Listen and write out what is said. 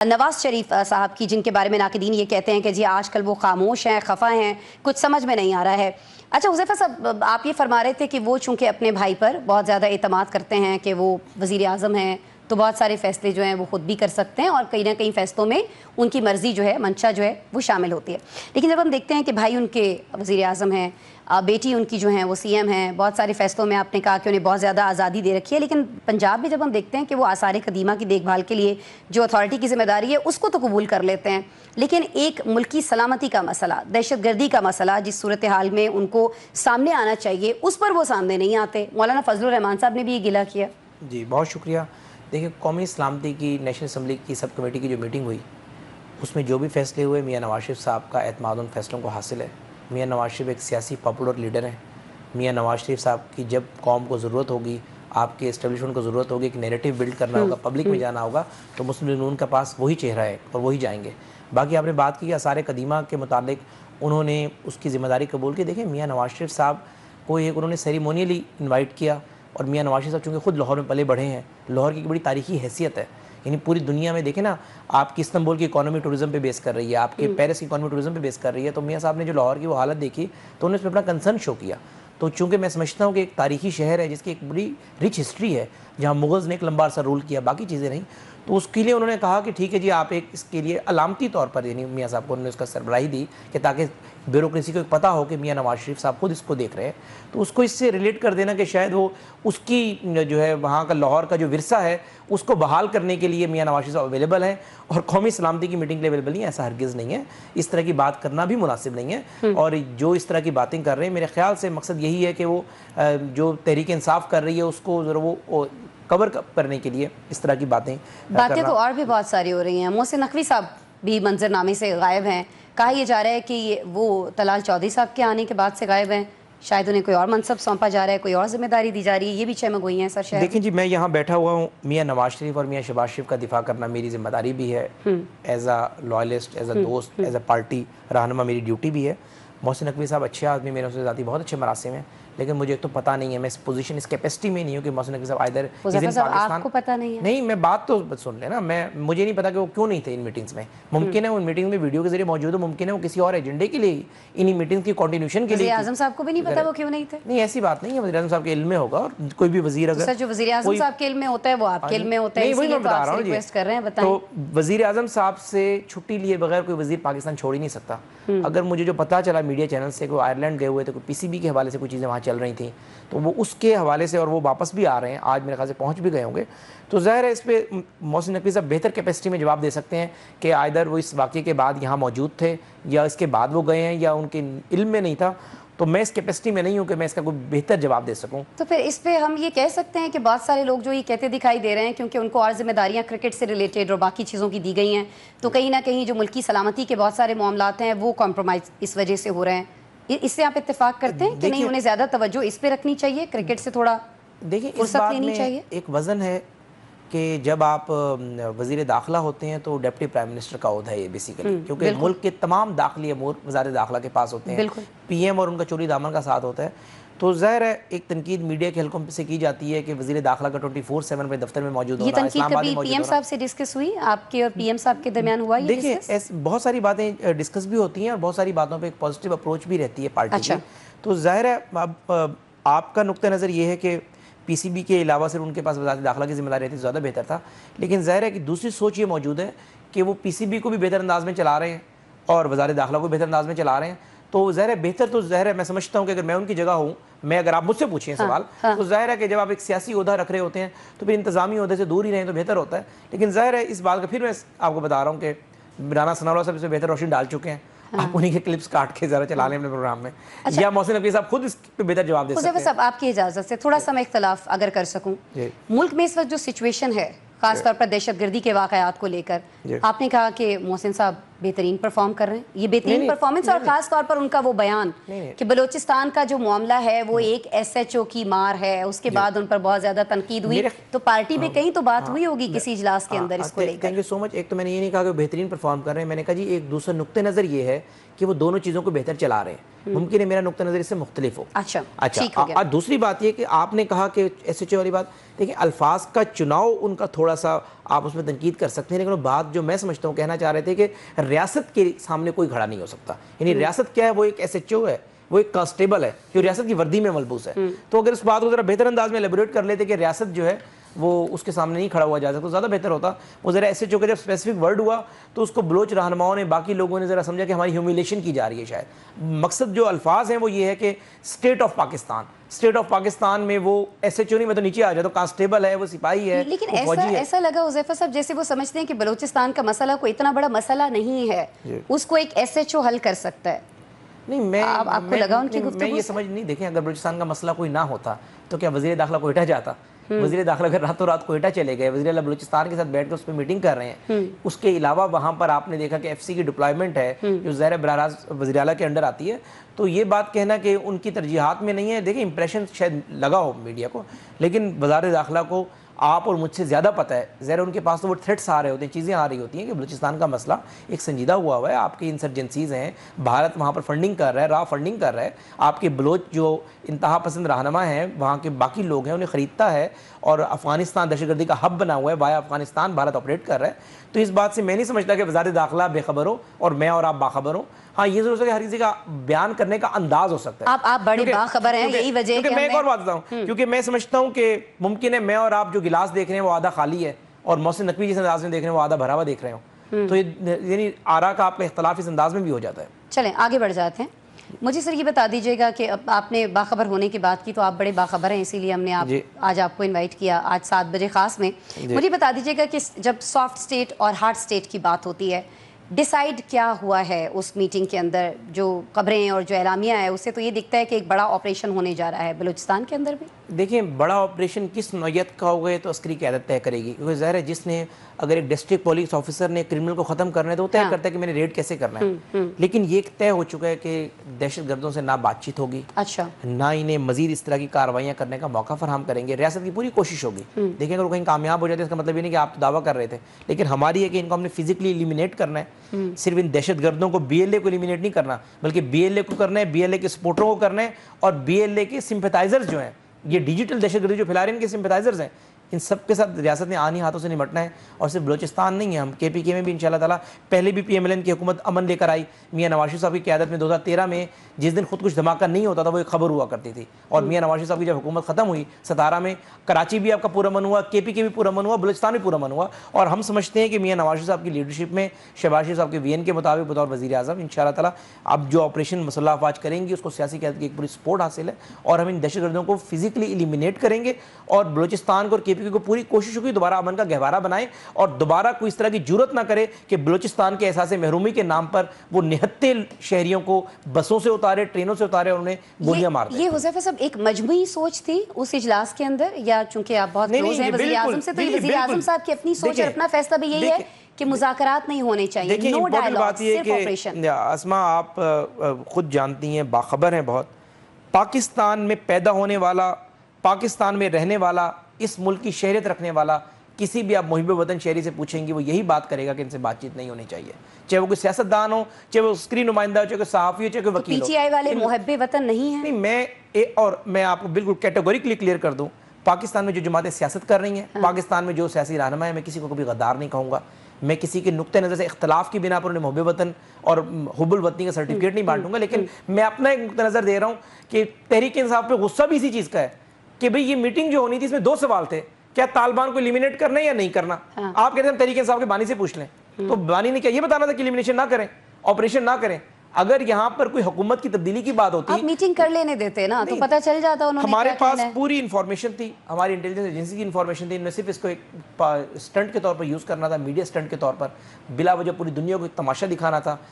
نواز شریف صاحب کی، جن کے بارے میں ناقدین یہ کہتے ہیں کہ جی آج کل وہ خاموش ہیں، خفا ہیں، کچھ سمجھ میں نہیں آ رہا ہے۔ اچھا حذیفہ صاحب، آپ یہ فرما رہے تھے کہ وہ چونکہ اپنے بھائی پر بہت زیادہ اعتماد کرتے ہیں کہ وہ وزیر اعظم ہیں، تو بہت سارے فیصلے جو ہیں وہ خود بھی کر سکتے ہیں، اور کہیں نہ کہیں فیصلوں میں ان کی مرضی جو ہے، منشا جو ہے وہ شامل ہوتی ہے۔ لیکن جب ہم دیکھتے ہیں کہ بھائی ان کے وزیر اعظم ہیں، بیٹی ان کی جو ہیں وہ سی ایم ہیں، بہت سارے فیصلوں میں آپ نے کہا کہ انہیں بہت زیادہ آزادی دے رکھی ہے، لیکن پنجاب میں جب ہم دیکھتے ہیں کہ وہ آثار قدیمہ کی دیکھ بھال کے لیے جو اتھارٹی کی ذمہ داری ہے اس کو تو قبول کر لیتے ہیں، لیکن ایک ملکی سلامتی کا مسئلہ، دہشت گردی کا مسئلہ جس صورتحال میں ان کو سامنے آنا چاہیے، اس پر وہ سامنے نہیں آتے۔ مولانا فضل الرحمان صاحب نے بھی یہ گلہ کیا۔ جی بہت شکریہ۔ دیکھیں، قومی سلامتی کی نیشنل اسمبلی کی سب کمیٹی کی جو میٹنگ ہوئی، اس میں جو بھی فیصلے ہوئے، میاں نواز شریف صاحب کا اعتماد ان فیصلوں کو حاصل ہے۔ میاں نواز شریف ایک سیاسی پاپولر لیڈر ہیں۔ میاں نواز شریف صاحب کی جب قوم کو ضرورت ہوگی، آپ کے اسٹیبلشمنٹ کو ضرورت ہوگی، ایک نیریٹو بلڈ کرنا ہوگا، پبلک میں جانا ہوگا، تو مسلم لیگ نون کے پاس وہی چہرہ ہے اور وہی جائیں گے۔ باقی آپ نے بات کی کہ آثار قدیمہ کے متعلق انہوں نے اس کی ذمہ داری قبول کی۔ دیکھیں، میاں نواز شریف صاحب کو ایک انہوں نے سیریمونیلی انوائٹ کیا، اور میاں نواز شریف صاحب چونکہ خود لاہور میں پلے بڑھے ہیں، لاہور کی ایک بڑی تاریخی حیثیت ہے، یعنی پوری دنیا میں دیکھیں نا، آپ کی استنبول کی اکانومی ٹورزم پہ بیس کر رہی ہے، آپ کے پیرس کی اکانومی ٹورزم پہ بیس کر رہی ہے، تو میاں صاحب نے جو لاہور کی وہ حالت دیکھی تو انہوں نے اس پہ اپنا کنسرن شو کیا۔ تو چونکہ میں سمجھتا ہوں کہ ایک تاریخی شہر ہے جس کی ایک بڑی رچ ہسٹری ہے، جہاں مغلز نے ایک لمبا عرصہ رول کیا، باقی چیزیں نہیں، تو اس کے لیے انہوں نے کہا کہ ٹھیک ہے جی، آپ ایک اس کے لیے علامتی طور پر، یعنی میاں صاحب کو انہوں نے اس کا سربراہی دی کہ تاکہ بیوروکریسی کو ایک پتہ ہو کہ میاں نواز شریف صاحب خود اس کو دیکھ رہے ہیں، تو اس کو اس سے ریلیٹ کر دینا کہ شاید وہ اس کی جو ہے وہاں کا لاہور کا جو ورثہ ہے اس کو بحال کرنے کے لیے میاں نواز شریف صاحب اویلیبل ہیں، اور قومی سلامتی کی میٹنگ کے لیے اویلیبل نہیں ہے، ایسا ہرگز نہیں ہے۔ اس طرح کی بات کرنا بھی مناسب نہیں ہے، اور جو اس طرح کی باتیں کر رہے ہیں، میرے خیال سے مقصد یہی ہے کہ وہ جو تحریک انصاف کر رہی ہے اس کو ذرا وہ کور کرنے کے لیے اس طرح کی باتیں تو اور بھی بہت ساری ہو رہی ہیں۔ محسن نقوی صاحب بھی منظرنامے سے غائب ہیں، کہا یہ جا رہا ہے کہ وہ طلال چودھری صاحب کے آنے کے بعد سے غائب ہیں، شاید انہیں کوئی اور منصب سونپا جا رہا ہے، کوئی اور ذمہ داری دی جا رہی ہے، یہ بھی چمگوئی ہیں سر شہر۔ دیکھیں جی، میں یہاں بیٹھا ہوا ہوں، میاں نواز شریف اور میاں شہباز شریف کا دفاع کرنا میری ذمہ داری بھی ہے، ایز اے لائلسٹ، ایز اے دوست، ایز اے پارٹی رہنما میری ڈیوٹی بھی ہے۔ محسن نقوی صاحب اچھے آدمی، میرے سے ذاتی بہت اچھے مراسم ہیں، لیکن مجھے تو پتہ نہیں ہے، میں اس پوزیشن، اس کیپیسٹی میں نہیں ہوں کہ محسن نقوی صاحب ادھر پاکستان۔ آپ کو پتہ نہیں ہے؟ نہیں، میں بات تو سن لیں نا، مجھے نہیں پتا کہ وہ کیوں نہیں تھے ان میٹنگز میں۔ ممکن ہے وہ ان میٹنگ میں ویڈیو کے ذریعے موجود ہو، ممکن ہے وہ کسی اور ایجنڈے کے لیے انہی میٹنگ کی کنٹینیوشن کے لیے۔ وزیر اعظم صاحب کو بھی نہیں پتا وہ کیوں نہیں تھے؟ نہیں، ایسی بات نہیں ہے، وزیر اعظم صاحب کے علم میں ہوگا، اور کوئی بھی وزیر اگر جو وزیر اعظم صاحب کے علم میں ہوتا ہے وہ آپ کے علم میں ہوتا ہے، اسی لیے تو آپ سے ریکویسٹ کر رہے ہیں، بتائیں۔ تو وزیر اعظم صاحب سے چھٹی لیے بغیر کوئی وزیر پاکستان چھوڑ ہی نہیں سکتا۔ اگر مجھے جو پتہ چلا میڈیا چینل سے کہ وہ آئرلینڈ گئے ہوئے تھے، کوئی پی سی بی کے حوالے سے کوئی چیزیں وہاں چل رہی تھیں، تو وہ اس کے حوالے سے، اور وہ واپس بھی آ رہے ہیں، آج میرے خیال سے پہنچ بھی گئے ہوں گے، تو ظاہر ہے اس پہ محسن نقوی صاحب بہتر کیپیسٹی میں جواب دے سکتے ہیں کہ آئدر وہ اس واقعے کے بعد یہاں موجود تھے، یا اس کے بعد وہ گئے ہیں، یا ان کے علم میں نہیں تھا، تو میں اس کیپیسٹی میں نہیں ہوں کہ میں اس کا کوئی بہتر جواب دے سکوں۔ تو پھر اس پہ ہم یہ کہہ سکتے ہیں کہ بہت سارے لوگ جو یہ کہتے دکھائی دے رہے ہیں کیونکہ ان کو اور ذمہ داریاں کرکٹ سے ریلیٹڈ اور باقی چیزوں کی دی گئی ہیں، تو کہیں نہ کہیں جو ملکی سلامتی کے بہت سارے معاملات ہیں وہ کمپرومائز اس وجہ سے ہو رہے ہیں، اس سے آپ اتفاق کرتے ہیں کہ نہیں، انہیں زیادہ توجہ اس پہ رکھنی چاہیے، کرکٹ سے تھوڑا فرصت لینی چاہیے؟ ایک وزن ہے کہ جب آپ وزیر داخلہ ہوتے ہیں تو ڈپٹی پرائم منسٹر کا عہدہ ہے یہ بیسیکلی، کیونکہ ملک کے تمام داخلی امور وزارت داخلہ کے پاس ہوتے ہیں، پی ایم اور ان کا چوری دامن کا ساتھ ہوتا ہے، تو ظاہر ہے ایک تنقید میڈیا کے حلقوں سے کی جاتی ہے کہ وزیر داخلہ کا 24/7 میں دفتر میں موجود ہونا، یہ تنقید کبھی پی ایم صاحب سے ڈسکس ہوئی، آپ کے اور پی ایم صاحب کے درمیان ہوا یہ ڈسکس؟ دیکھیں، بہت ساری باتیں ڈسکس بھی ہوتی ہیں، اور بہت ساری باتوں پہ ایک پازیٹیو اپروچ بھی رہتی ہے پارٹی کی، تو ظاہر ہے اب آپ کا نقطہ نظر یہ ہے کہ پی سی بی کے علاوہ صرف ان کے پاس وزارت داخلہ کی ذمہ داری رہتی تو زیادہ بہتر تھا، لیکن ظاہر ہے کہ دوسری سوچ یہ موجود ہے کہ وہ پی سی بی کو بھی بہتر انداز میں چلا رہے ہیں اور وزارت داخلہ کو بہتر انداز میں چلا رہے ہیں، تو ظاہر ہے بہتر، تو ظاہر ہے میں سمجھتا ہوں کہ اگر میں ان کی جگہ ہوں، اگر آپ مجھ سے پوچھیں سوال، تو ظاہر ہے کہ جب آپ ایک سیاسی عہدہ رکھ رہے ہوتے ہیں تو پھر انتظامی عہدے سے دور ہی رہیں تو بہتر ہوتا ہے، لیکن ظاہر ہے اس بات کا پھر میں آپ کو بتا رہا ہوں کہ رانا ثناءاللہ صاحب اس میں بہتر روشنی ڈال چکے ہیں، آپ انہیں کے کلپس کاٹ کے ذرا چلا لیں اپنے پروگرام میں، یا محسن نقوی صاحب خود اس پہ بہتر جواب دے سکتے ہیں۔ حذیفہ صاحب، آپ کی اجازت سے تھوڑا سا میں اختلاف اگر کر سکوں، ملک میں اس وقت جو سچویشن ہے خاص طور پر دہشت گردی کے واقعات کو لے کر، آپ نے کہا کہ محسن صاحب بہترین پرفارم کر رہے ہیں، یہ بہترین پرفارمنس، اور خاص طور پر ان کا وہ بیان کہ بلوچستان کا جو معاملہ ہے وہ ایک ایس ایچ او کی مار ہے، اس کے بعد ان پر بہت زیادہ تنقید ہوئی، تو پارٹی میں کہیں تو بات ہوئی ہوگی کسی اجلاس کے اندر اس کو لے کر؟ تھینک یو سو مچ۔ ایک تو میں نے یہ نہیں کہا کہ بہترین پرفارم کر رہے ہیں، میں نے کہا جی ایک دوسرا نقطہ نظر یہ ہے کہ وہ دونوں چیزوں کو بہتر چلا رہے ہیں، ممکن ہے میرا نقطہ نظر اس سے مختلف ہو۔ اچھا، دوسری بات یہ کہ آپ نے کہا کہ ایس ایچ او والی بات، دیکھیں الفاظ کا چناؤ ان کا تھوڑا سا آپ اس میں تنقید کر سکتے ہیں، لیکن وہ بات جو میں سمجھتا ہوں کہنا چاہ رہے تھے کہ ریاست کے سامنے کوئی کھڑا نہیں ہو سکتا. یعنی ریاست کیا ہے؟ وہ ایک SHO ہے، وہ ایک کانسٹیبل ہے جو ریاست کی وردی میں ملبوس ہے. تو اگر اس بات کو ذرا بہتر انداز میں ایلیبوریٹ کر لیتے کہ ریاست جو ہے وہ اس کے سامنے نہیں کھڑا ہوا جا سکتا تو زیادہ بہتر ہوتا. وہ ذرا SHO کا جب اسپیسیفک ورڈ ہوا تو اس کو بلوچ رہنماؤں نے، باقی لوگوں نے ذرا سمجھا کہ ہماری ہیومیلیشن کی جا رہی ہے. شاید مقصد جو الفاظ ہیں وہ یہ ہے کہ اسٹیٹ آف پاکستان میں وہ SHO نہیں، میں تو نیچے آ جاتا، کانسٹیبل ہے، وہ سپاہی ہے، لیکن وہ فوجی ہے. ایسا لگا حذیفہ صاحب جیسے وہ سمجھتے ہیں کہ بلوچستان کا مسئلہ کوئی اتنا بڑا مسئلہ نہیں ہے، اس کو ایک SHO حل کر سکتا ہے. نہیں، آپ کو لگا ان کی گفتگو میں یہ سمجھ نہیں، دیکھیں اگر بلوچستان کا مسئلہ کوئی نہ ہوتا تو کیا وزیر داخلہ کوئٹہ جاتا؟ وزیر داخلہ اگر راتوں رات کوئٹہ چلے گئے، وزیر اعلیٰ بلوچستان کے ساتھ بیٹھ کر اس پہ میٹنگ کر رہے ہیں. اس کے علاوہ وہاں پر آپ نے دیکھا کہ FC کی ڈپلائمنٹ ہے جو ظاہر براہ راست وزیر اعلیٰ کے انڈر آتی ہے. تو یہ بات کہنا کہ ان کی ترجیحات میں نہیں ہے، دیکھیں امپریشن شاید لگا ہو میڈیا کو، لیکن وزارت داخلہ کو آپ اور مجھ سے زیادہ پتہ ہے. ظاہر ان کے پاس تو وہ تھریٹس آ رہے ہوتے ہیں، چیزیں آ رہی ہوتی ہیں کہ بلوچستان کا مسئلہ ایک سنجیدہ ہوا ہے. آپ کی انسرجنسیز ہیں، بھارت وہاں پر فنڈنگ کر رہا ہے، راہ فنڈنگ کر رہا ہے. آپ کے بلوچ جو انتہا پسند رہنما ہیں، وہاں کے باقی لوگ ہیں، انہیں خریدتا ہے اور افغانستان دہشت گردی کا ہب بنا ہوا ہے، وایا افغانستان بھارت آپریٹ کر رہا ہے. تو اس بات سے میں نہیں سمجھتا کہ وزارت داخلہ بے خبر ہو اور میں اور آپ باخبر ہوں. ہاں یہ ضرور ہے کہ ہر کسی کا بیان کرنے کا انداز ہو سکتا ہے. آپ بڑے باخبر ہیں، یہی وجہ ہے کہ میں ایک اور بات بتاؤں، کیونکہ میں سمجھتا ہوں کہ ممکن ہے میں اور آپ جو گلاس دیکھ رہے ہیں وہ آدھا خالی ہے اور محسن نقوی جس انداز میں دیکھ رہے ہیں وہ آدھا بھرا ہوا دیکھ رہے ہوں. تو یعنی آرا کا آپ کا اختلاف اس انداز میں بھی ہو جاتا ہے. چلیں آگے بڑھ جاتے ہیں. مجھے سر یہ بتا دیجیے گا کہ آپ نے باخبر ہونے کی بات کی، تو آپ بڑے باخبر ہیں، اسی لیے ہم نے آج آپ کو انوائٹ کیا آج 7 بجے خاص میں. مجھے بتا دیجیے گا کہ جب سافٹ اسٹیٹ اور ہارڈ اسٹیٹ کی بات ہوتی ہے، ڈیسائیڈ کیا ہوا ہے اس میٹنگ کے اندر؟ جو خبریں اور جو اعلامیہ ہے اس سے تو یہ دکھتا ہے کہ ایک بڑا آپریشن ہونے جا رہا ہے بلوچستان کے اندر بھی. دیکھیں بڑا آپریشن کس نوعیت کا ہوگا تو عسکری قیادت طے کرے گی، کیونکہ ظاہر ہے جس نے اگر ایک ڈسٹرکٹ پولیس آفیسر نے کرمنل کو ختم کرنا ہے تو وہ طے کرتا ہے کہ میں نے ریڈ کیسے کرنا ہے. لیکن یہ طے ہو چکا ہے کہ دہشت گردوں سے نہ بات چیت ہوگی، اچھا نہ انہیں مزید اس طرح کی کارروائیاں کرنے کا موقع فراہم کریں گے. ریاست کی پوری کوشش ہوگی. دیکھیں اگر وہ کہیں کامیاب ہو جاتے ہیں اس کا مطلب یہ نہیں کہ آپ تو دعویٰ کر رہے تھے، لیکن ہماری ہے کہ ان کو ہم نے فزیکلی ایلیمینیٹ کرنا ہے. صرف ان دہشت گردوں کو BLA کو ایلیمینیٹ نہیں کرنا، بلکہ BLA کو کرنا ہے، BLA کے سپورٹروں کو کرنا ہے، اور BLA کے سمپیتائزرز جو ہیں، یہ ڈیجیٹل دہشت گردی جو پھیلا رہے ہیں ان کے سمپیتائزرز ہیں، ان سب کے ساتھ ریاست نے آنی ہاتھوں سے نمٹنا ہے. اور صرف بلوچستان نہیں ہے، ہم KPK میں بھی انشاءاللہ تعالیٰ پہلے بھی PMLN کی حکومت امن لے کر آئی. میاں نواز شریف صاحب کی قیادت میں 2013 میں جس دن خود کچھ دھماکہ نہیں ہوتا تھا وہ ایک خبر ہوا کرتی تھی، اور میاں نواز شریف صاحب کی جب حکومت ختم ہوئی 17 میں، کراچی بھی آپ کا پورا من ہوا، KPK بھی پورا من ہوا، بلوچستان بھی پورا من ہوا. اور ہم سمجھتے ہیں کہ میاں نواز شریف صاحب کی لیڈرشپ میں شہباز شریف صاحب کے VN کے مطابق بطور وزیر اعظم انشاءاللہ تعالیٰ اب جو آپریشن مسلح افواج کریں گی اس کو سیاسی قیادت کی ایک پوری سپورٹ حاصل ہے، اور ہم ان دہشت گردوں کو فزیکلی ایلیمینیٹ کریں گے. اور بلوچستان کو اور KPK کو پوری کوشش ہوگی دوبارہ امن کا گہوارہ بنائیں، اور دوبارہ کوئی اس طرح کی جرت نہ کرے کہ بلوچستان کے احساس محرومی کے نام پر وہ نہتے شہریوں کو بسوں سے اتارے، ٹرینوں سے اتارے اور انہیں گولیاں مار دیں. یہ حذیفہ صاحب ایک مجموعی سوچ تھی اس اجلاس کے اندر، یا چونکہ آپ بہت کلوز ہیں وزیر اعظم سے تو یہ وزیر اعظم صاحب کی اپنی سوچ اور اپنا فیصلہ بھی یہی ہے کہ مذاکرات نہیں ہونے چاہیے، نو ڈائیلاگ، صرف آپریشن؟ اسما آپ خود جانتی ہیں، باخبر ہیں بہت، پاکستان میں پیدا ہونے والا، پاکستان میں رہنے والا، اس ملک کی شہریت رکھنے والا کسی بھی آپ محب وطن شہری سے پوچھیں گے وہ یہی بات کرے گا کہ ان سے بات چیت نہیں ہونی چاہیے، چاہے وہ کوئی سیاستدان ہو، چاہے وہ عسکری نمائندہ ہو، چاہے کوئی صحافی ہو، چاہے کوئی وکیل ہو. PTI والے محب وطن نہیں ہیں؟ نہیں، میں آپ کو بالکل کیٹیگوریکلی کلیئر کر دوں، پاکستان میں جو جماعتیں سیاست کر رہی ہیں، پاکستان میں جو سیاسی رہنما ہے، میں کسی کو کبھی غدار نہیں کہوں گا. میں کسی کے نقطۂ نظر سے اختلاف کی بنا پر انہیں محب وطن اور حب الوطنی کا سرٹیفکیٹ نہیں بانٹوں گا، لیکن میں اپنا ایک نقطۂ نظر دے رہا ہوں کہ تحریک انصاف پہ غصہ بھی اسی چیز کا ہے کہ بھئی یہ میٹنگ جو ہونی تھی اس میں 2 سوال تھے، کیا طالبان کو ایلیمینیٹ کرنا ہے یا نہیں کرنا؟ آپ کہتے ہیں تحریک انصاف کے بانی سے پوچھ لیں، تو بانی نے کیا یہ بتانا تھا کہ ایلیمینیشن نہ کریں، آپریشن نہ کریں؟ اگر یہاں پر کوئی حکومت کی تبدیلی کی بات ہوتی، آپ میٹنگ کر لینے دیتے نا تو پتہ چل جاتا انہوں نے. ہمارے پاس پوری انفارمیشن تھی، ہماری انٹیلیجنس ایجنسی کی انفارمیشن تھی، نہ صرف اس کو ایک اسٹنٹ کے طور پر یوز کرنا تھا، میڈیا اسٹنٹ کے طور پر بلا وجہ پوری دنیا کو ایک تماشا دکھانا تھا.